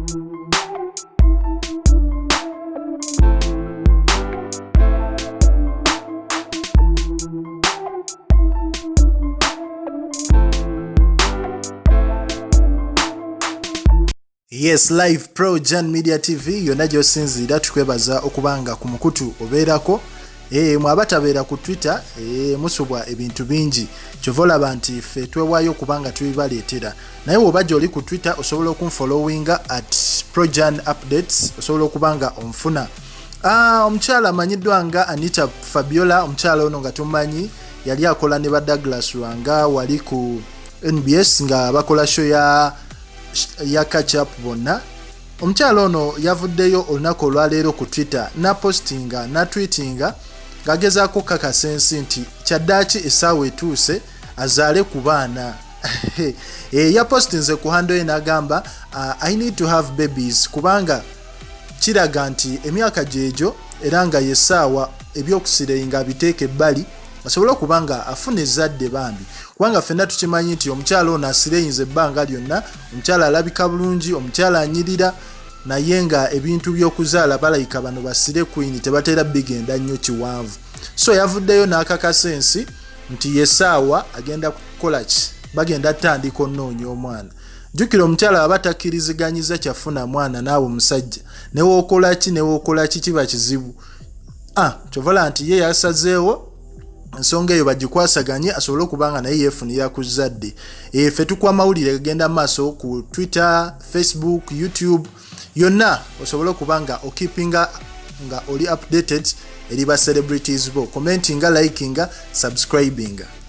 Yes, live pro Jan Media TV yonna gy'osinziira tukwebaza okubanga ku mukutu obeerako mwabatabeera ku Twitter musubwa ebintu bingi kyova olaba nti ffe twewaayo okubanga tubibaleetera naye bw'oba gy'oli ku Twitter osobola okunfollowinga @projanupdates osobola okubanga onfuna. Omukyala amanyiddwa nga Anita Fabiola, omukyala ono nga tumanyi yali akola ne ba Douglas Lwanga wali ku NBS nga bakola show ya catch up bonna. Omukyala ono yavuddeyo olunaku olwaleero ku Twitter napostinga natweetinga ngagezaako kakasa ensi nti kyaddaaki essaawa etuuse azaale ku baana. Yapostinze ku handle ye n'agamba I need to have babies kubanga kiraga nti emyaka gyegyo era nga yessaawa ebyokusirayinga abiteeka ebbali asobola okuba nga afuna ezzadde bambi kubanga ffenna tukimanyi nti omukyala ono asireyinza ebbanga lyonna, omukyala alabika bulungi, omukyala anyirira naye nga ebintu by'okuzaala balayika bano basire queen tebatera bigenda nnyo kiwanvu. So yavuddeyo n'akakasa ensi nti yessaawa agenda kukola ki, bagenda tandika onnoonya omwana. Jjukira omukyala aba takkiriziganyiza kyafuna mwana naawe omusajja newookola ki kiba kizibu. Kyovala nti ye yasazeewo ensonga eyo bagikwasaganye asobole okubanga naye yeefunira ku zadde. Ffe tukwa mawulire gagenda maaso ku Twitter, Facebook, YouTube yonna osobole okubanga okeepinga nga oli updated eri ba celebrities bo, commentinga, likinga, subscribinga.